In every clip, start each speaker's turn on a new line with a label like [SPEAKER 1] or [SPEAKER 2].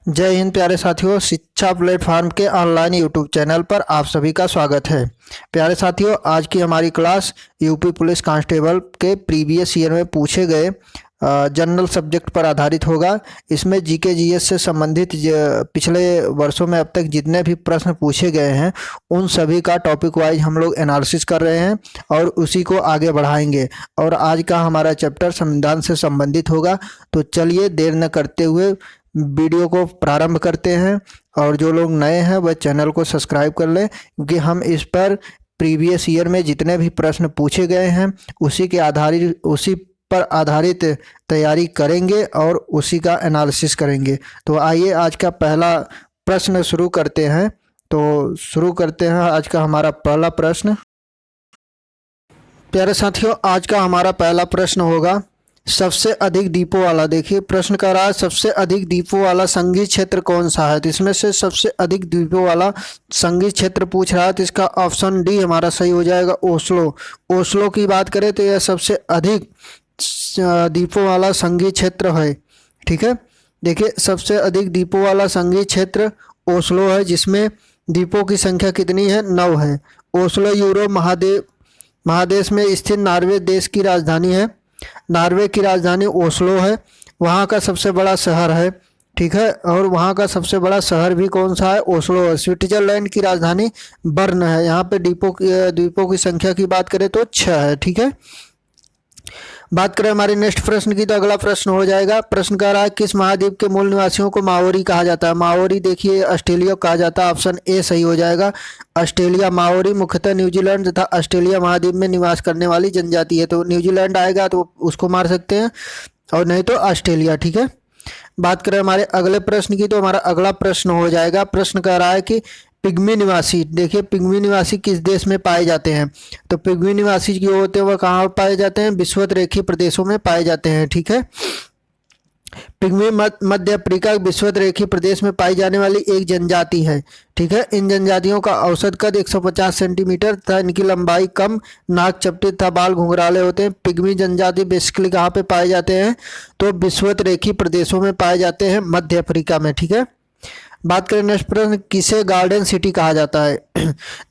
[SPEAKER 1] जय हिंद प्यारे साथियों, शिक्षा प्लेटफॉर्म के ऑनलाइन यूट्यूब चैनल पर आप सभी का स्वागत है। प्यारे साथियों, आज की हमारी क्लास यूपी पुलिस कांस्टेबल के प्रीवियस ईयर में पूछे गए जनरल सब्जेक्ट पर आधारित होगा। इसमें जीके जीएस से संबंधित पिछले वर्षों में अब तक जितने भी प्रश्न पूछे गए हैं उन सभी का टॉपिक वाइज हम लोग एनालिसिस कर रहे हैं और उसी को आगे बढ़ाएंगे। और आज का हमारा चैप्टर संविधान से संबंधित होगा। तो चलिए देर न करते हुए वीडियो को प्रारंभ करते हैं। और जो लोग नए हैं वह चैनल को सब्सक्राइब कर लें, क्योंकि हम इस पर प्रीवियस ईयर में जितने भी प्रश्न पूछे गए हैं उसी पर आधारित तैयारी करेंगे और उसी का एनालिसिस करेंगे। तो आइए आज का पहला प्रश्न शुरू करते हैं। तो शुरू करते हैं आज का हमारा पहला प्रश्न। प्यारे साथियों, आज का हमारा पहला प्रश्न होगा सबसे अधिक द्वीपों वाला। देखिए प्रश्न कर रहा है सबसे अधिक द्वीपों वाला संघीय क्षेत्र कौन सा है। तो इसमें से सबसे अधिक द्वीपों वाला संघीय क्षेत्र पूछ रहा है, तो इसका ऑप्शन डी हमारा सही हो जाएगा, ओस्लो। ओस्लो की बात करें तो यह सबसे अधिक द्वीपों वाला संघीय क्षेत्र है। ठीक है, देखिए सबसे अधिक द्वीपों वाला संघीय क्षेत्र ओस्लो है, जिसमें द्वीपों की संख्या कितनी है, 9 है। ओस्लो यूरोप महादेश में स्थित नॉर्वे देश की राजधानी है। नॉर्वे की राजधानी ओस्लो है, वहाँ का सबसे बड़ा शहर है। ठीक है, और वहाँ का सबसे बड़ा शहर भी कौन सा है, ओस्लो है। स्विट्जरलैंड की राजधानी बर्न है। यहाँ पे द्वीपों की संख्या की बात करें तो 6 है। ठीक है, बात करें हमारे नेक्स्ट प्रश्न की, तो अगला प्रश्न हो जाएगा। प्रश्न कह रहा है किस महाद्वीप के मूल निवासियों को माओरी कहा जाता है। माओरी देखिए ऑस्ट्रेलिया कहा जाता है, ऑप्शन ए सही हो जाएगा, ऑस्ट्रेलिया। माओरी मुख्यतः न्यूजीलैंड तथा ऑस्ट्रेलिया महाद्वीप में निवास करने वाली जनजाति है। तो न्यूजीलैंड आएगा तो उसको मार सकते हैं, और नहीं तो ऑस्ट्रेलिया। ठीक है, बात करें हमारे अगले प्रश्न की, तो हमारा अगला प्रश्न हो जाएगा। प्रश्न कह रहा है कि पिग्मी निवासी, देखिए पिग्मी निवासी किस देश में पाए जाते हैं। तो पिग्मी निवासी जो होते हैं वह कहाँ पाए जाते हैं, विषुवत रेखीय प्रदेशों में पाए जाते हैं। ठीक है, पिग्मी मध्य अफ्रीका विषुवत रेखीय प्रदेश में पाई जाने वाली एक जनजाति है। ठीक है, इन जनजातियों का औसत कद 150 सेंटीमीटर तथा इनकी लंबाई कम, नाक चपटे तथा बाल घुंघराले होते हैं। पिग्मी जनजाति बेसिकली कहाँ पे पाए जाते हैं, तो विषुवत रेखीय प्रदेशों में पाए जाते हैं, मध्य अफ्रीका में। ठीक है, बात करें नेक्स्ट प्रश्न, किसे गार्डन सिटी कहा जाता है।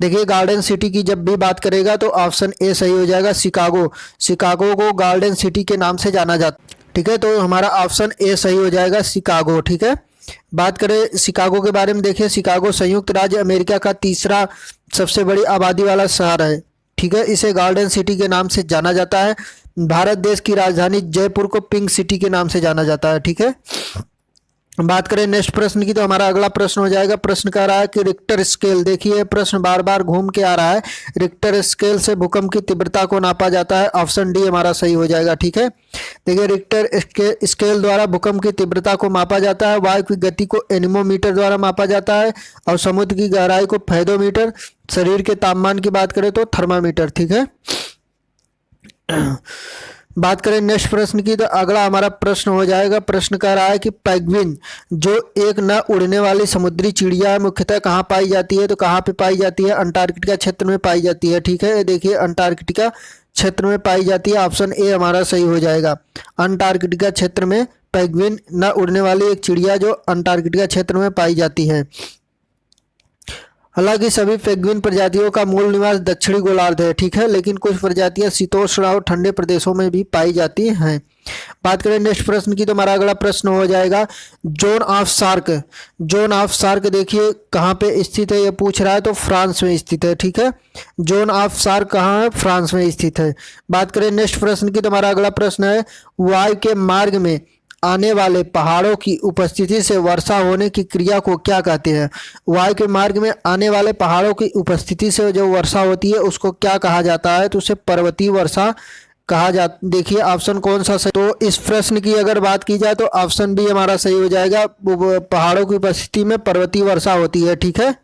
[SPEAKER 1] देखिए गार्डन सिटी की जब भी बात करेगा तो ऑप्शन ए सही हो जाएगा, शिकागो। शिकागो को गार्डन सिटी के नाम से जाना जाता है। ठीक है, तो हमारा ऑप्शन ए सही हो जाएगा, शिकागो। ठीक है, बात करें शिकागो के बारे में, देखिए शिकागो संयुक्त राज्य अमेरिका का तीसरा सबसे बड़ी आबादी वाला शहर है। ठीक है, इसे गार्डन सिटी के नाम से जाना जाता है। भारत देश की राजधानी जयपुर को पिंक सिटी के नाम से जाना जाता है। ठीक है, बात करें नेक्स्ट प्रश्न की, तो हमारा अगला प्रश्न हो जाएगा। प्रश्न कह रहा है कि रिक्टर स्केल, देखिए प्रश्न बार बार घूम के आ रहा है। रिक्टर स्केल से भूकंप की तीव्रता को नापा जाता है, ऑप्शन डी हमारा सही हो जाएगा। ठीक है, देखिए रिक्टर स्केल द्वारा भूकंप की तीव्रता को मापा जाता है। वायु की गति को एनीमोमीटर द्वारा मापा जाता है, और समुद्र की गहराई को फेदोमीटर। शरीर के तापमान की बात करें तो थर्मामीटर। ठीक है, बात करें नेक्स्ट प्रश्न की, तो अगला हमारा प्रश्न हो जाएगा। प्रश्न कह रहा है कि पेंगुइन जो एक न उड़ने वाली समुद्री चिड़िया है, मुख्यतः कहाँ पाई जाती है। तो कहाँ पे पाई जाती है, अंटार्कटिका क्षेत्र में पाई जाती है। ठीक है, देखिए अंटार्कटिका क्षेत्र में पाई जाती है, ऑप्शन ए हमारा सही हो जाएगा। अंटार्कटिका क्षेत्र में पेंगुइन न उड़ने वाली एक चिड़िया जो अंटार्कटिका क्षेत्र में पाई जाती है। हालांकि सभी पेंगुइन प्रजातियों का मूल निवास दक्षिणी गोलार्ध है। ठीक है, लेकिन कुछ प्रजातियां शीतोष्ण और ठंडे प्रदेशों में भी पाई जाती हैं। बात करें नेक्स्ट प्रश्न की, तो हमारा अगला प्रश्न हो जाएगा zone of SAARC. Zone of SAARC देखिए कहाँ पे स्थित है, ये पूछ रहा है, तो फ्रांस में स्थित है। ठीक है, जोन ऑफ सार्क कहाँ है, फ्रांस में स्थित है। बात करें नेक्स्ट प्रश्न की, तो हमारा अगला प्रश्न है वायु के मार्ग में आने वाले पहाड़ों की उपस्थिति से वर्षा होने की क्रिया को क्या कहते हैं। वायु के मार्ग में आने वाले पहाड़ों की उपस्थिति से जो वर्षा होती है उसको क्या कहा जाता है, तो उसे पर्वतीय वर्षा कहा जाता। देखिए ऑप्शन कौन सा सही, तो इस प्रश्न की अगर बात की जाए तो ऑप्शन बी हमारा सही हो जाएगा, पहाड़ों की उपस्थिति में पर्वतीय वर्षा होती है। ठीक है,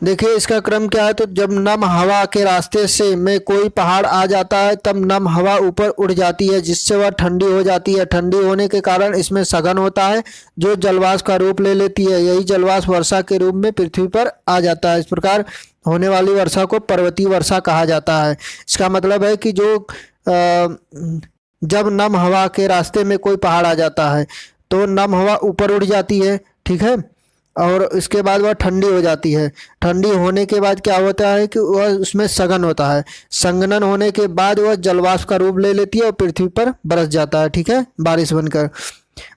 [SPEAKER 1] देखिए इसका क्रम क्या है, तो जब नम हवा के रास्ते से में कोई पहाड़ आ जाता है तब नम हवा ऊपर उड़ जाती है, जिससे वह ठंडी हो जाती है। ठंडी होने के कारण इसमें सघन होता है जो जलवाष्प का रूप ले लेती है। यही जलवाष्प वर्षा के रूप में पृथ्वी पर आ जाता है। इस प्रकार होने वाली वर्षा को पर्वतीय वर्षा कहा जाता है। इसका मतलब है कि जब नम हवा के रास्ते में कोई पहाड़ आ जाता है तो नम हवा ऊपर उड़ जाती है, ठीक है। और इसके बाद वह ठंडी हो जाती है। ठंडी होने के बाद क्या होता है कि वह उसमें सघन होता है। संघनन होने के बाद वह जलवाष्प का रूप ले लेती है और पृथ्वी पर बरस जाता है, ठीक है, बारिश बनकर।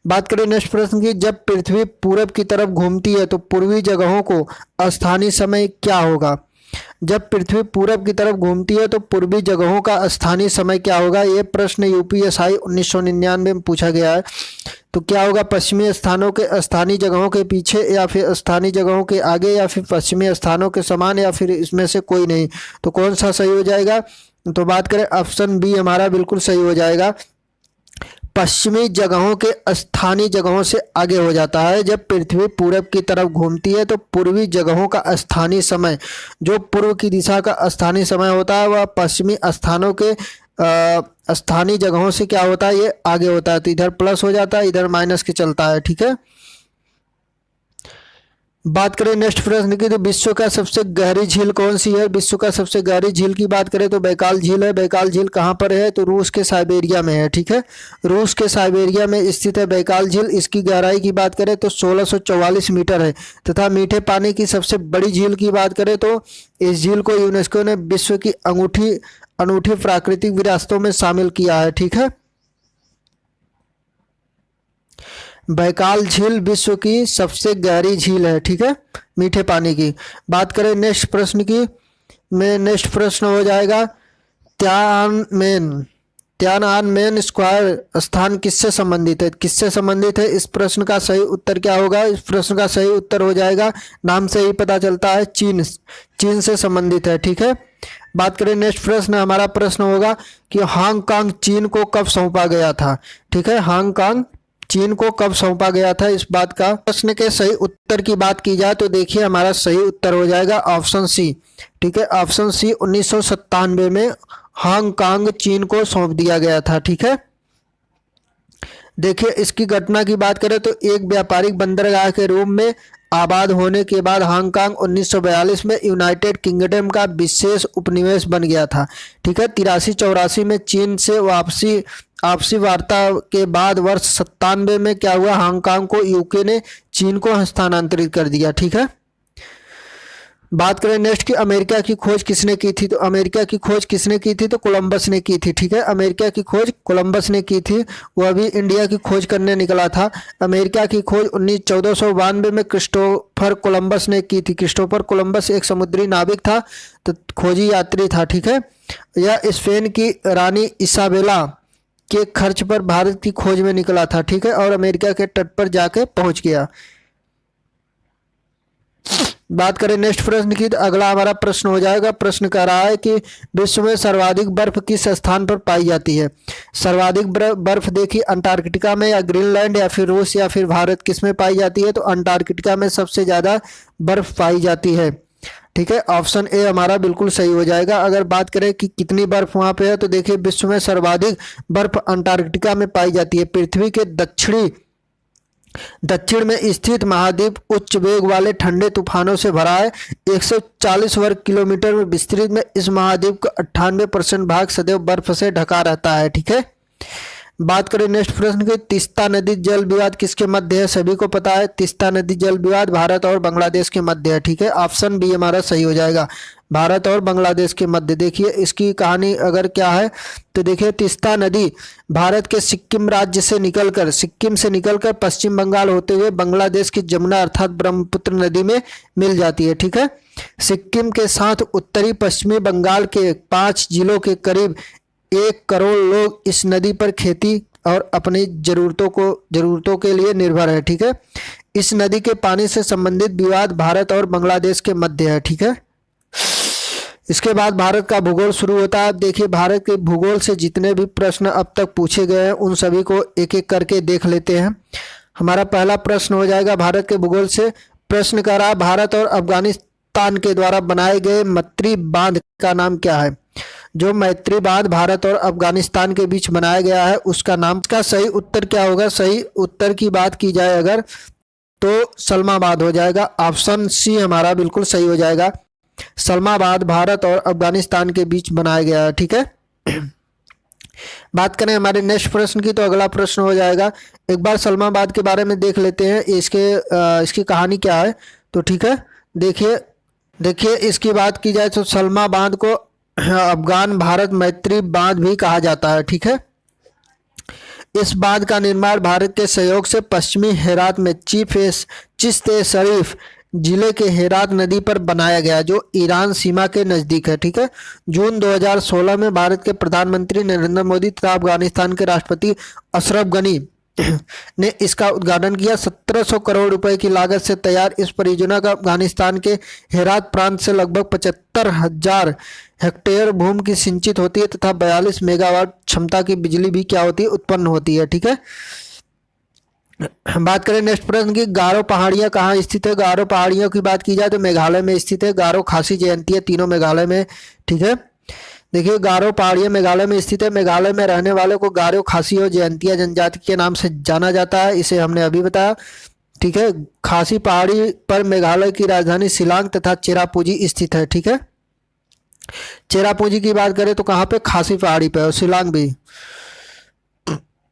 [SPEAKER 1] बात करें नेक्स्ट प्रश्न की, जब पृथ्वी पूरब की तरफ घूमती है तो पूर्वी जगहों को स्थानीय समय क्या होगा? जब पृथ्वी पूरब की तरफ घूमती है तो पूर्वी जगहों का स्थानीय समय क्या होगा? ये प्रश्न यूपीएसआई 1999 में पूछा गया है। तो क्या होगा? पश्चिमी स्थानों के स्थानीय जगहों के पीछे, या फिर स्थानीय जगहों के आगे, या फिर पश्चिमी स्थानों के समान, या फिर इसमें से कोई नहीं। तो कौन सा सही हो जाएगा? तो बात करें ऑप्शन बी हमारा बिल्कुल सही हो जाएगा। पश्चिमी जगहों के स्थानीय जगहों से आगे हो जाता है। जब पृथ्वी पूरब की तरफ घूमती है तो पूर्वी जगहों का स्थानीय समय, जो पूर्व की दिशा का स्थानीय समय होता है, वह पश्चिमी स्थानों के स्थानीय जगहों से क्या होता है? ये आगे होता है। तो इधर प्लस हो जाता है, इधर माइनस के चलता है, ठीक है। बात करें नेक्स्ट प्रश्न की, तो विश्व का सबसे गहरी झील कौन सी है? विश्व का सबसे गहरी झील की बात करें तो बैकाल झील है। बैकाल झील कहाँ पर है? तो रूस के साइबेरिया में है, ठीक है। रूस के साइबेरिया में स्थित है बैकाल झील। इसकी गहराई की बात करें तो 1644 मीटर है। तथा मीठे पानी की सबसे बड़ी झील की बात करें तो इस झील को यूनेस्को ने विश्व की अनूठी प्राकृतिक विरासतों में शामिल किया है, ठीक है। बैकाल झील विश्व की सबसे गहरी झील है, ठीक है, मीठे पानी की। बात करें नेक्स्ट प्रश्न की, में नेक्स्ट प्रश्न हो जाएगा त्यानमेन स्क्वायर स्थान किससे संबंधित है? किससे संबंधित है? इस प्रश्न का सही उत्तर क्या होगा? इस प्रश्न का सही उत्तर हो जाएगा, नाम से ही पता चलता है, चीन से संबंधित है, ठीक है। बात करें नेक्स्ट प्रश्न, हमारा प्रश्न होगा कि हांगकांग चीन को कब सौंपा गया था? ठीक है, हांगकांग चीन को कब सौंपा गया था? इस बात का प्रश्न के सही उत्तर की बात की जाए तो देखिए हमारा सही उत्तर हो जाएगा ऑप्शन सी, ठीक है। ऑप्शन सी 1997 में हांगकांग चीन को सौंप दिया गया था, ठीक है। देखिए इसकी घटना की बात करें तो एक व्यापारिक बंदरगाह के रूप में आबाद होने के बाद हांगकांग 1942 में यूनाइटेड किंगडम का विशेष उपनिवेश बन गया था, ठीक है। 83-84 में चीन से आपसी वार्ता के बाद वर्ष 97 में क्या हुआ? हांगकांग को यूके ने चीन को हस्तांतरित कर दिया, ठीक है। बात करें नेक्स्ट की, अमेरिका की खोज किसने की थी? तो अमेरिका की खोज किसने की थी? तो कोलंबस ने की थी, ठीक है। अमेरिका की खोज कोलंबस ने की थी, वह भी इंडिया की खोज करने निकला था। अमेरिका की खोज 1492 में क्रिस्टोफर कोलंबस ने की थी। क्रिस्टोफर कोलंबस एक समुद्री नाविक था, तो खोजी यात्री था, ठीक है। यह स्पेन की रानी इसाबेला के खर्च पर भारत की खोज में निकला था, ठीक है, और अमेरिका के तट पर जाके पहुंच गया। बात करें नेक्स्ट प्रश्न की, तो अगला हमारा प्रश्न हो जाएगा। प्रश्न कह रहा है कि विश्व में सर्वाधिक बर्फ किस स्थान पर पाई जाती है? सर्वाधिक बर्फ देखिए अंटार्कटिका में, या ग्रीनलैंड, या फिर रूस, या फिर भारत, किस में पाई जाती है? तो अंटार्कटिका में सबसे ज्यादा बर्फ पाई जाती है, ठीक है। ऑप्शन ए हमारा बिल्कुल सही हो जाएगा। अगर बात करें कि कितनी बर्फ वहां पे है तो देखिए विश्व में सर्वाधिक बर्फ अंटार्कटिका में पाई जाती है। पृथ्वी के दक्षिण में स्थित महाद्वीप उच्च वेग वाले ठंडे तूफानों से भरा है। 140 वर्ग किलोमीटर में विस्तृत में इस महाद्वीप का 98% भाग सदैव बर्फ से ढका रहता है, ठीक है। बात करें नेक्स्ट प्रश्न की, तीस्ता नदी जल विवाद किसके मध्य है? सभी को पता है तीस्ता नदी जल विवाद भारत और बांग्लादेश के मध्य है, ठीक है। ऑप्शन बी हमारा सही हो जाएगा, भारत और बांग्लादेश के मध्य। देखिए इसकी कहानी अगर क्या है तो देखिए तीस्ता नदी भारत के सिक्किम राज्य से निकलकर पश्चिम बंगाल होते हुए बांग्लादेश की जमुना अर्थात ब्रह्मपुत्र नदी में मिल जाती है, ठीक है। सिक्किम के साथ उत्तरी पश्चिमी बंगाल के 5 जिलों के करीब 1 करोड़ लोग इस नदी पर खेती और अपनी जरूरतों के लिए निर्भर है, ठीक है। इस नदी के पानी से संबंधित विवाद भारत और बांग्लादेश के मध्य है, ठीक है। इसके बाद भारत का भूगोल शुरू होता है। अब देखिए भारत के भूगोल से जितने भी प्रश्न अब तक पूछे गए हैं उन सभी को एक एक करके देख लेते हैं। हमारा पहला प्रश्न हो जाएगा भारत के भूगोल से। प्रश्न कर रहा, भारत और अफगानिस्तान के द्वारा बनाए गए मैत्री बांध का नाम क्या है? जो मैत्री बांध भारत और अफगानिस्तान के बीच बनाया गया है उसका नाम, का सही उत्तर क्या होगा? सही उत्तर की बात की जाए अगर तो सलमाबाद हो जाएगा। ऑप्शन सी हमारा बिल्कुल सही हो जाएगा। सलमाबाद भारत और अफगानिस्तान के बीच बनाया गया है, ठीक है। बात करें हमारे नेक्स्ट प्रश्न की, तो अगला प्रश्न हो जाएगा, एक बार सलमा बांध के बारे में देख लेते हैं, इसकी कहानी क्या है। तो ठीक है, देखिए देखिए इसकी बात की जाए तो सलमा बांध को अफगान भारत मैत्री बांध भी कहा जाता है। ठीक है, इस बांध का निर्माण भारत के सहयोग से पश्चिमी हेरात में चिश्ते शरीफ जिले के हेरात नदी पर बनाया गया, जो ईरान सीमा के नजदीक है। ठीक है, जून 2016 में भारत के प्रधानमंत्री नरेंद्र मोदी तथा अफगानिस्तान के राष्ट्रपति अशरफ गनी ने इसका उद्घाटन किया। 1700 करोड़ रुपए की लागत से तैयार इस परियोजना का अफगानिस्तान के हेरात प्रांत से लगभग 75,000 हेक्टेयर भूमि की सिंचित होती है तथा 42 मेगावाट क्षमता की बिजली भी क्या होती है, उत्पन्न होती है। ठीक है, बात करें नेक्स्ट प्रश्न की, गारो पहाड़ियां कहाँ स्थित है। गारो पहाड़ियों की बात की जाए तो मेघालय में स्थित है। गारो, खासी, जयंतिया तीनों मेघालय में। ठीक है, देखिए गारो पहाड़ियां मेघालय में स्थित है। मेघालय में रहने वालों को गारो, खासी और जयंतिया जनजाति के नाम से जाना जाता है, इसे हमने अभी बताया। ठीक है, खासी पहाड़ी पर मेघालय की राजधानी शिलांग तथा चेरापूंजी स्थित है। ठीक है, चेरापूंजी की बात करें तो कहाँ पे, खासी पहाड़ी पे, और शिलांग भी।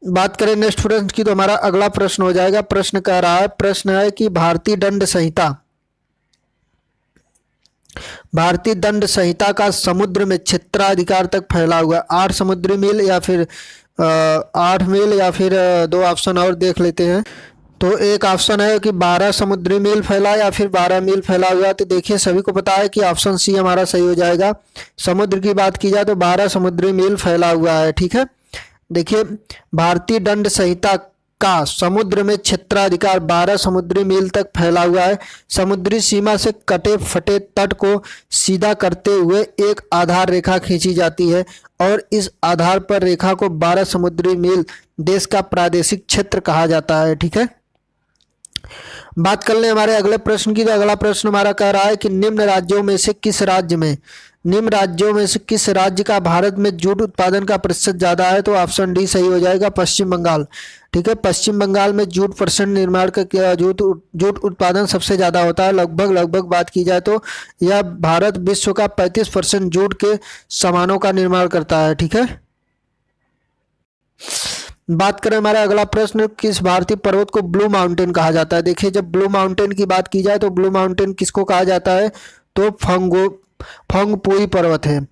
[SPEAKER 1] बात करें नेक्स्ट प्रश्न की, तो हमारा अगला प्रश्न हो जाएगा, प्रश्न कह रहा है, प्रश्न है कि भारतीय दंड संहिता का समुद्र में क्षेत्राधिकार तक फैला हुआ 8 समुद्री मील या फिर 8 मील या फिर 2 ऑप्शन और देख लेते हैं। तो एक ऑप्शन है कि 12 समुद्री मील फैला या फिर 12 मील फैला हुआ। तो देखिए सभी को पता है कि ऑप्शन सी हमारा सही हो जाएगा। समुद्र की बात की जाए तो 12 समुद्री मील फैला हुआ है। ठीक है, देखिए भारतीय दंड संहिता का समुद्र में क्षेत्राधिकार 12 समुद्री मील तक फैला हुआ है। समुद्री सीमा से कटे फटे तट को सीधा करते हुए एक आधार रेखा खींची जाती है और इस आधार पर रेखा को 12 समुद्री मील देश का प्रादेशिक क्षेत्र कहा जाता है। ठीक है, बात कर लें हमारे अगले प्रश्न की, तो अगला प्रश्न हमारा कह रहा है कि निम्न राज्यों में से किस राज्य का भारत में जूट उत्पादन का प्रतिशत ज्यादा है। तो ऑप्शन डी सही हो जाएगा, पश्चिम बंगाल। ठीक है, पश्चिम बंगाल में जूट परसेंट निर्माण का जूट उत्पादन सबसे ज्यादा होता है। लगभग बात की जाए तो यह भारत विश्व का 35% जूट के सामानों का निर्माण करता है। ठीक है, बात करें हमारा अगला प्रश्न, किस भारतीय पर्वत को ब्लू माउंटेन कहा जाता है। देखिए जब ब्लू माउंटेन की बात की जाए तो ब्लू माउंटेन किसको कहा जाता है, तो फंगपुई पर्वत है।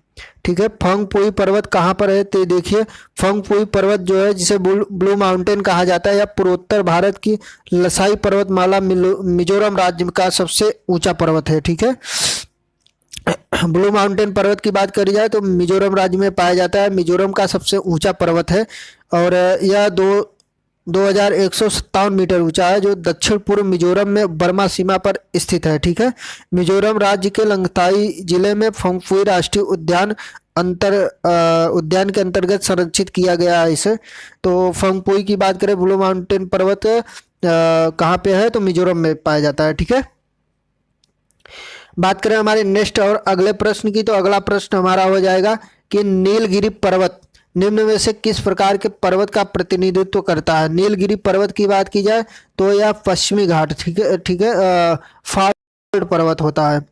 [SPEAKER 1] ठीक है, फंगपुई पर्वत कहाँ पर है, तो देखिए फंगपुई पर्वत जो है जिसे ब्लू माउंटेन कहा जाता है, या पूर्वोत्तर भारत की लसाई पर्वतमाला मिजोरम राज्य का सबसे ऊंचा पर्वत है। ठीक है, ब्लू माउंटेन पर्वत की बात करी जाए तो मिजोरम राज्य में पाया जाता है, मिजोरम का सबसे ऊंचा पर्वत है और यह 2157 मीटर ऊंचा है, जो दक्षिण पूर्व मिजोरम में बर्मा सीमा पर स्थित है। ठीक है, मिजोरम राज्य के लंगथाई जिले में फंगफुई राष्ट्रीय उद्यान उद्यान के अंतर्गत संरक्षित किया गया है इसे। तो फंगपुई की बात करें, ब्लू माउंटेन पर्वत कहाँ पे है, तो मिजोरम में पाया जाता है। ठीक है, बात करें हमारे नेक्स्ट और अगले प्रश्न की, तो अगला प्रश्न हमारा हो जाएगा कि नीलगिरी पर्वत निम्न में से किस प्रकार के पर्वत का प्रतिनिधित्व करता है। नीलगिरी पर्वत की बात की जाए तो यह पश्चिमी घाट, ठीक है, फाल्ट पर्वत होता है।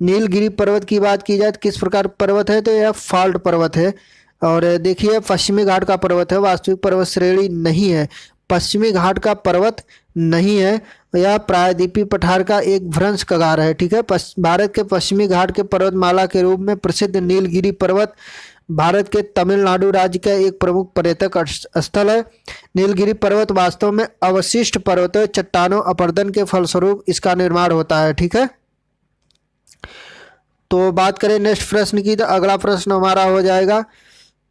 [SPEAKER 1] नीलगिरी पर्वत की बात की जाए तो किस प्रकार पर्वत है, तो यह फाल्ट पर्वत है। और देखिए पश्चिमी घाट का पर्वत है, वास्तविक पर्वत श्रेणी नहीं है, पश्चिमी घाट का पर्वत नहीं है, यह प्रायद्वीपीय पठार का एक भ्रंश कगार है। ठीक है, भारत के पश्चिमी घाट के पर्वतमाला के रूप में प्रसिद्ध नीलगिरी पर्वत भारत के तमिलनाडु राज्य का एक प्रमुख पर्यटक स्थल है। नीलगिरी पर्वत वास्तव में अवशिष्ट पर्वतों चट्टानों अपरदन के फलस्वरूप इसका निर्माण होता है। ठीक है, तो बात करें नेक्स्ट प्रश्न की, तो अगला प्रश्न हमारा हो जाएगा,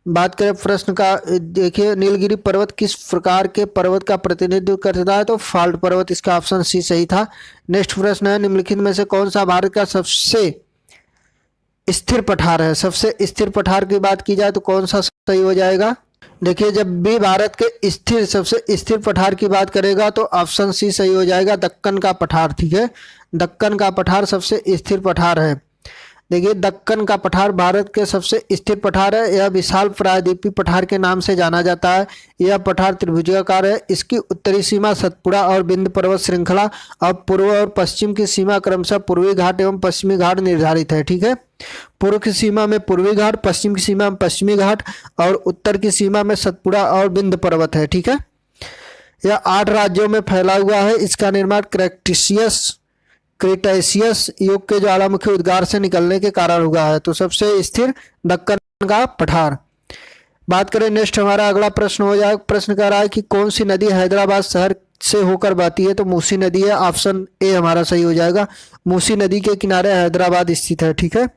[SPEAKER 1] बात करें प्रश्न का, देखिए नीलगिरी पर्वत किस प्रकार के पर्वत का प्रतिनिधित्व करता है, तो फाल्ट पर्वत, इसका ऑप्शन सी सही था। नेक्स्ट प्रश्न है, निम्नलिखित में से कौन सा भारत का सबसे स्थिर पठार है। सबसे स्थिर पठार की बात की जाए तो कौन सा सही हो जाएगा। देखिए जब भी भारत के सबसे स्थिर पठार की बात करेगा तो ऑप्शन सी सही हो जाएगा, दक्कन का पठार। ठीक है, दक्कन का पठार सबसे स्थिर पठार है। देखिए दक्कन का पठार भारत के सबसे स्थिर पठार है। यह विशाल प्रायद्वीपीय पठार के नाम से जाना जाता है। यह पठार त्रिभुजाकार है। इसकी उत्तरी सीमा सतपुड़ा और विंध्य पर्वत श्रृंखला और पूर्व और पश्चिम की सीमा क्रमशः पूर्वी घाट एवं पश्चिमी घाट निर्धारित है। ठीक है, पूर्व की सीमा में पूर्वी घाट, पश्चिम की सीमा में पश्चिमी घाट और उत्तर की सीमा में सतपुड़ा और विंध्य पर्वत है। ठीक है, यह 8 राज्यों में फैला हुआ है। इसका निर्माण क्रेटेशियस युग के ज्वालामुखी उद्गार से निकलने के कारण हुआ है। तो सबसे स्थिर दक्कन का पठार। बात करें नेक्स्ट, हमारा अगला प्रश्न हो जाए। प्रश्न कर रहा है कि कौन सी नदी हैदराबाद शहर से होकर बहती है। तो मूसी नदी है। ऑप्शन ए हमारा सही हो जाएगा। मूसी नदी के किनारे हैदराबाद स्थित है। ठीक है,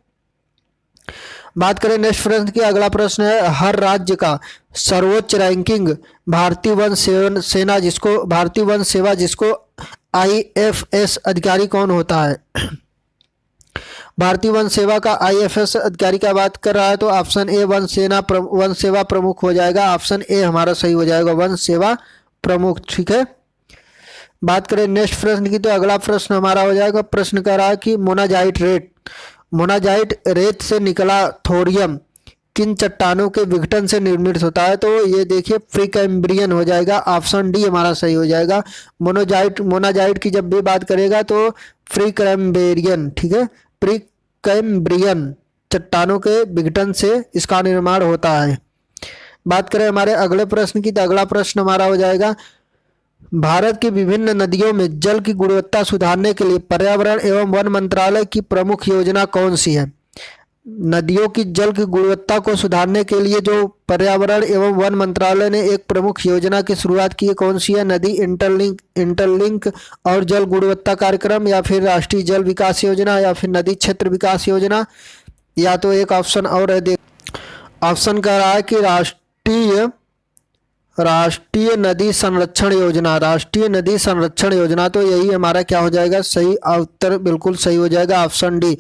[SPEAKER 1] बात करें नेक्स्ट प्रश्न की। अगला प्रश्न है, हर राज्य का सर्वोच्च रैंकिंग भारतीय वन सेवा जिसको IFS अधिकारी कौन होता है। भारतीय वन सेवा का IFS अधिकारी का बात कर रहा है तो ऑप्शन ए वन सेवा प्रमुख हो जाएगा। ऑप्शन ए हमारा सही हो जाएगा, वन सेवा प्रमुख। ठीक है, बात करें नेक्स्ट प्रश्न की। तो अगला प्रश्न हमारा हो जाएगा। प्रश्न कर रहा है कि मोनाजाइट रेत से निकला थोरियम किन चट्टानों के विघटन से निर्मित होता है। तो ये देखिए प्रीकैम्ब्रियन हो जाएगा। ऑप्शन डी हमारा सही हो जाएगा। मोनाजाइट की जब भी बात करेगा तो प्रीकैम्ब्रियन। ठीक है, प्रीकैम्ब्रियन चट्टानों के विघटन से इसका निर्माण होता है। बात करें हमारे अगले प्रश्न की। तो अगला प्रश्न हमारा हो जाएगा, भारत की विभिन्न नदियों में जल की गुणवत्ता सुधारने के लिए पर्यावरण एवं वन मंत्रालय की प्रमुख योजना कौन सी है। नदियों की जल की गुणवत्ता को सुधारने के लिए जो पर्यावरण एवं वन मंत्रालय ने एक प्रमुख योजना की शुरुआत की है, कौन सी है। नदी इंटरलिंक और जल गुणवत्ता कार्यक्रम, या फिर राष्ट्रीय जल विकास योजना, या फिर नदी क्षेत्र विकास योजना, या तो एक ऑप्शन और है। ऑप्शन कह रहा है कि राष्ट्रीय नदी संरक्षण योजना। राष्ट्रीय नदी संरक्षण योजना, तो यही हमारा क्या हो जाएगा, सही उत्तर बिल्कुल सही हो जाएगा, ऑप्शन डी।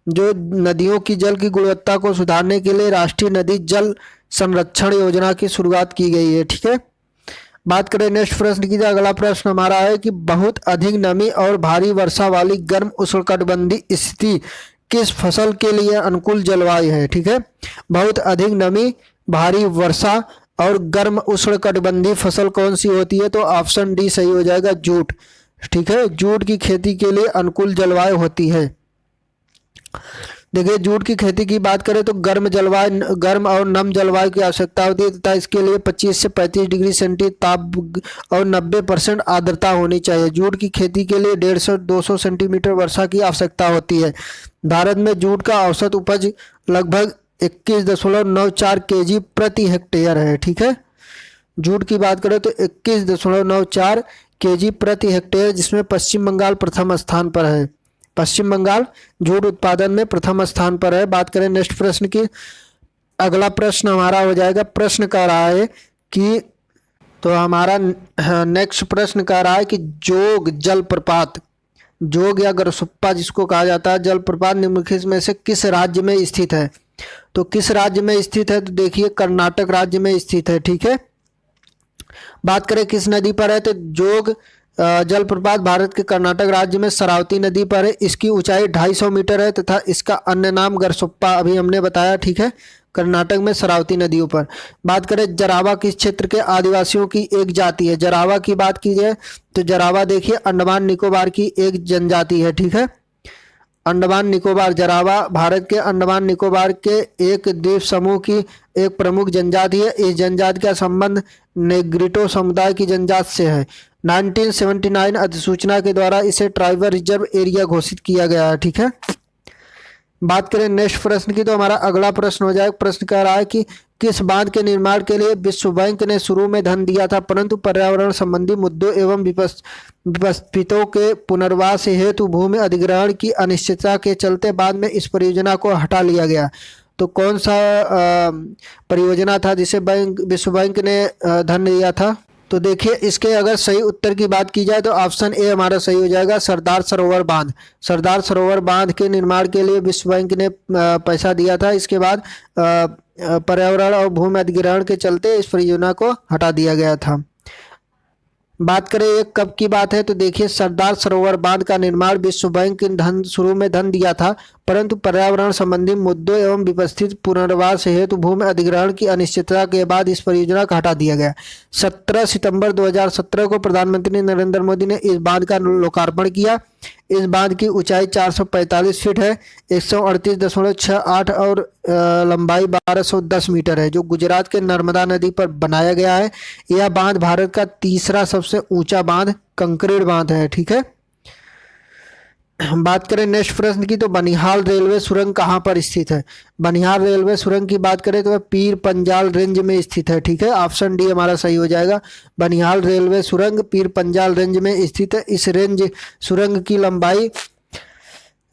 [SPEAKER 1] जो नदियों की जल की गुणवत्ता को सुधारने के लिए राष्ट्रीय नदी जल संरक्षण योजना की शुरुआत की गई है। ठीक है, बात करें नेक्स्ट प्रश्न की। अगला प्रश्न हमारा है कि बहुत अधिक नमी और भारी वर्षा वाली गर्म उष्णकटिबंधीय स्थिति किस फसल के लिए अनुकूल जलवायु है। ठीक है, बहुत अधिक नमी, भारी वर्षा और गर्म उष्णकटिबंधीय फसल कौन सी होती है। तो ऑप्शन डी सही हो जाएगा, जूट। ठीक है, जूट की खेती के लिए अनुकूल जलवायु होती है। देखिए जूट की खेती की बात करें तो गर्म और नम जलवायु की आवश्यकता होती है तथा इसके लिए 25 से 35 डिग्री सेंटीग्रेड ताप और 90% आर्द्रता होनी चाहिए। जूट की खेती के लिए 150-200 सेंटीमीटर वर्षा की आवश्यकता होती है। भारत में जूट का औसत उपज लगभग 21.94 kg प्रति हेक्टेयर है। ठीक है, जूट की बात करें तो 21.94 kg प्रति हेक्टेयर, जिसमें पश्चिम बंगाल प्रथम स्थान पर है। पश्चिम बंगाल जूट उत्पादन में प्रथम स्थान पर है। बात करें नेक्स्ट प्रश्न की। अगला प्रश्न हमारा हो जाएगा, प्रश्न कह रहा है कि तो हमारा नेक्स्ट प्रश्न कह रहा है कि जोग जलप्रपात, जोग या गरसुप्पा जिसको कहा जाता है, जलप्रपात निम्नलिखित में से किस राज्य में स्थित है। तो किस राज्य में स्थित है, तो देखिए कर्नाटक राज्य में स्थित है। ठीक है, बात करें किस नदी पर है, तो जोग जलप्रपात भारत के कर्नाटक राज्य में शरावती नदी पर है। इसकी ऊंचाई 250 मीटर है तथा इसका अन्य नाम गरसुप्पा अभी हमने बताया। ठीक है, कर्नाटक में शरावती नदियों पर। बात करें जरावा किस क्षेत्र के आदिवासियों की एक जाति है। जरावा की बात की जाए तो जरावा देखिए अंडमान निकोबार की एक जनजाति है। ठीक है, अंडमान निकोबार जरावा भारत के अंडमान निकोबार के एक द्वीप समूह की एक प्रमुख जनजाति है। इस जनजाति का संबंध नेग्रिटो समुदाय की जनजाति से है। 1979 अधिसूचना के द्वारा इसे ट्राइबल रिजर्व एरिया घोषित किया गया है। ठीक है, बात करें नेक्स्ट प्रश्न की। तो हमारा अगला प्रश्न हो जाएगा, प्रश्न कह रहा है कि किस बांध के निर्माण के लिए विश्व बैंक ने शुरू में धन दिया था, परंतु पर्यावरण संबंधी मुद्दों एवं विस्थापितों के पुनर्वास हेतु भूमि अधिग्रहण की अनिश्चितता के चलते बाद में इस परियोजना को हटा लिया गया। तो कौन सा परियोजना था जिसे विश्व बैंक ने धन दिया था। तो देखिए इसके अगर सही उत्तर की बात की जाए तो ऑप्शन ए हमारा सही हो जाएगा, सरदार सरोवर बांध। सरदार सरोवर बांध के निर्माण के लिए विश्व बैंक ने पैसा दिया था। इसके बाद पर्यावरण और भूमि अधिग्रहण के चलते इस परियोजना को हटा दिया गया था। बात करें ये कब की बात है, तो देखिए सरदार सरोवर बांध का निर्माण विश्व बैंक ने शुरू में धन दिया था, परंतु पर्यावरण संबंधी मुद्दों एवं व्यवस्थित पुनर्वास हेतु भूमि अधिग्रहण की अनिश्चितता के बाद इस परियोजना को हटा दिया गया। 17 सितंबर 2017 को प्रधानमंत्री नरेंद्र मोदी ने इस बांध का लोकार्पण किया। इस बांध की ऊंचाई 445 फीट है, 138.68 और लंबाई 1210 मीटर है, जो गुजरात के नर्मदा नदी पर बनाया गया है। यह बांध भारत का तीसरा सबसे ऊंचा बांध कंक्रीट बांध है। ठीक है, बात करें नेक्स्ट प्रश्न की, तो बनिहाल रेलवे सुरंग कहाँ पर स्थित है। बनिहाल रेलवे सुरंग की बात करें तो वह पीर पंजाल रेंज में स्थित है। ठीक है, ऑप्शन डी हमारा सही हो जाएगा। बनिहाल रेलवे सुरंग पीर पंजाल रेंज में स्थित है। इस रेंज सुरंग की लंबाई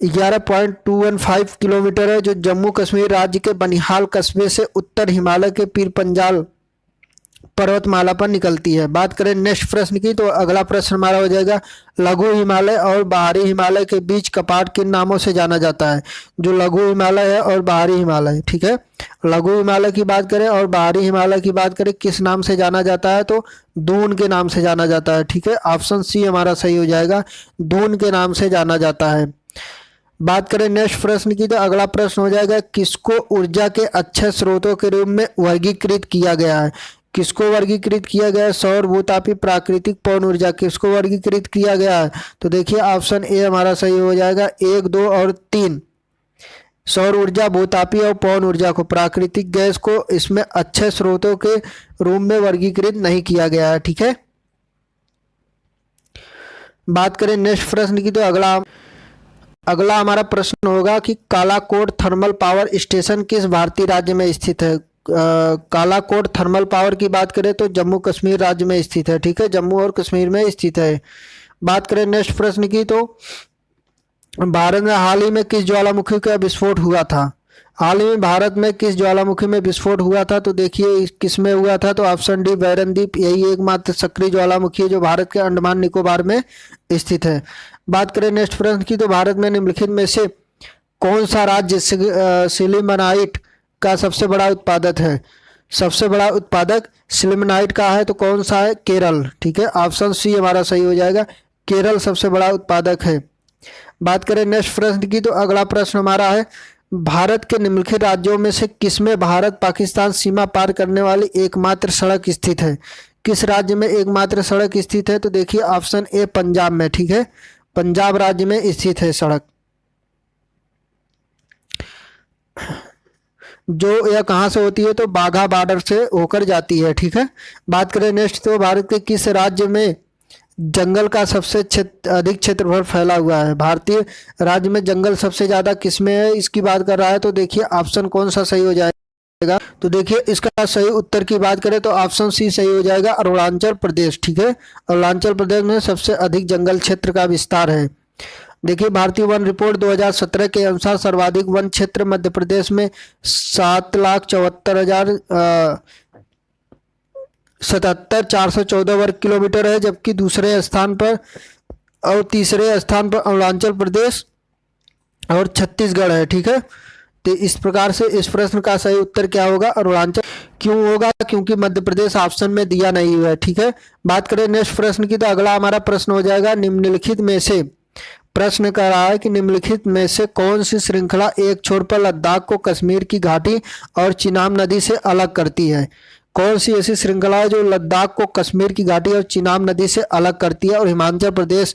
[SPEAKER 1] 11.215 किलोमीटर है, जो जम्मू कश्मीर राज्य के बनिहाल कस्बे से उत्तर हिमालय के पीर पंजाल पर्वतमाला पर निकलती है। बात करें नेक्स्ट प्रश्न की, तो अगला प्रश्न हमारा हो जाएगा लघु हिमालय और बाहरी हिमालय के बीच कपाट किन नामों से जाना जाता है। जो लघु हिमालय है और बाहरी हिमालय, ठीक है, लघु हिमालय की बात करें और बाहरी हिमालय की बात करें किस नाम से जाना जाता है, तो दून के नाम से जाना जाता है। ठीक है, ऑप्शन सी हमारा सही हो जाएगा, दून के नाम से जाना जाता है। बात करें नेक्स्ट प्रश्न की, तो अगला प्रश्न हो जाएगा किसको ऊर्जा के अच्छे स्रोतों के रूप में वर्गीकृत किया गया है। किसको वर्गीकृत किया गया है, सौर, भूतापी, प्राकृतिक, पवन ऊर्जा, किसको वर्गीकृत किया गया है, तो देखिए ऑप्शन ए हमारा सही हो जाएगा, 1, 2 और 3, सौर ऊर्जा, भूतापी और पवन ऊर्जा को, प्राकृतिक गैस को इसमें अच्छे स्रोतों के रूप में वर्गीकृत नहीं किया गया है। ठीक है, बात करें नेक्स्ट प्रश्न की, तो अगला हमारा प्रश्न होगा कि कालाकोट थर्मल पावर स्टेशन किस भारतीय राज्य में स्थित है। कालाकोट थर्मल पावर की बात करें तो जम्मू कश्मीर राज्य में स्थित है। ठीक है, जम्मू और कश्मीर में स्थित है। बात करें नेक्स्ट प्रश्न की, तो भारत में हाल ही में किस ज्वालामुखी का विस्फोट हुआ था। हाल ही में भारत में किस ज्वालामुखी में विस्फोट हुआ था, तो देखिए किस में हुआ था, तो ऑप्शन डी बैरनदीप, यही एकमात्र सक्रिय ज्वालामुखी है जो भारत के अंडमान निकोबार में स्थित है। बात करें नेक्स्ट प्रश्न की, तो भारत में निम्नलिखित में से कौन सा राज्य सिलिमनाइट का सबसे बड़ा उत्पादक है। सबसे बड़ा उत्पादक सिलिमनाइट का है तो कौन सा है, केरल। ठीक है, ऑप्शन सी हमारा सही हो जाएगा, केरल सबसे बड़ा उत्पादक है। बात करें नेक्स्ट प्रश्न की, तो अगला प्रश्न हमारा है भारत के निम्नलिखित राज्यों में से किसमें भारत पाकिस्तान सीमा पार करने वाली एकमात्र सड़क स्थित है। किस राज्य में एकमात्र सड़क स्थित है, तो देखिए ऑप्शन ए पंजाब में। ठीक है, पंजाब राज्य में स्थित है सड़क, जो यह कहाँ से होती है, तो बाघा बॉर्डर से होकर जाती है। ठीक है, बात करें नेक्स्ट, तो भारत के किस राज्य में जंगल का सबसे अधिक क्षेत्रफल फैला हुआ है। भारतीय राज्य में जंगल सबसे ज्यादा किसमें है, इसकी बात कर रहा है, तो देखिए ऑप्शन कौन सा सही हो जाएगा, तो देखिए इसका सही उत्तर की बात करें तो ऑप्शन सी सही हो जाएगा, अरुणाचल प्रदेश। ठीक है, अरुणाचल प्रदेश में सबसे अधिक जंगल क्षेत्र का विस्तार है। देखिए भारतीय वन रिपोर्ट 2017 के अनुसार सर्वाधिक वन क्षेत्र मध्य प्रदेश में 7,74,414 वर्ग किलोमीटर है, जबकि दूसरे स्थान पर और तीसरे स्थान पर अरुणाचल प्रदेश और छत्तीसगढ़ है। ठीक है, तो इस प्रकार से इस प्रश्न का सही उत्तर क्या होगा, अरुणाचल। क्यों होगा, क्योंकि मध्य प्रदेश ऑप्शन में दिया नहीं हुआ है। ठीक है, बात करें नेक्स्ट प्रश्न की, तो अगला हमारा प्रश्न हो जाएगा निम्नलिखित में से, प्रश्न कर रहा है कि निम्नलिखित में से कौन सी श्रृंखला एक छोर पर लद्दाख को कश्मीर की घाटी और चिनाब नदी से अलग करती है। कौन सी ऐसी श्रृंखला है जो लद्दाख को कश्मीर की घाटी और चिनाब नदी से अलग करती है और हिमाचल प्रदेश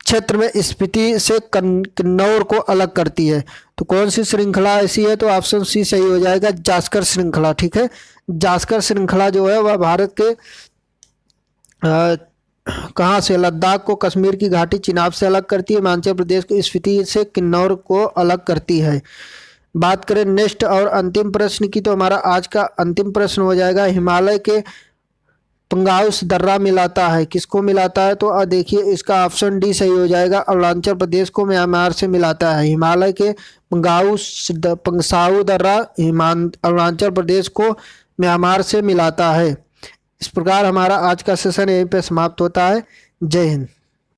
[SPEAKER 1] क्षेत्र में स्पीति से किन्नौर को अलग करती है, तो कौन सी श्रृंखला ऐसी है, तो ऑप्शन सी सही हो जाएगा, जास्कर श्रृंखला। ठीक है, जास्कर श्रृंखला जो है वह भारत के कहाँ से, लद्दाख को कश्मीर की घाटी चिनाब से अलग करती है, हिमाचल प्रदेश को स्पीति से किन्नौर को अलग करती है। बात करें नेक्स्ट और अंतिम प्रश्न की, तो हमारा आज का अंतिम प्रश्न हो जाएगा हिमालय के पंगाउस दर्रा मिलाता है, किसको मिलाता है, तो देखिए इसका ऑप्शन डी सही हो जाएगा, अरुणाचल प्रदेश को म्यांमार से मिलाता है। हिमालय के पंगसाउ दर्रा अरुणाचल प्रदेश को म्यांमार से मिलाता है। इस प्रकार हमारा आज का सेशन यहीं पे समाप्त होता है। जय हिंद।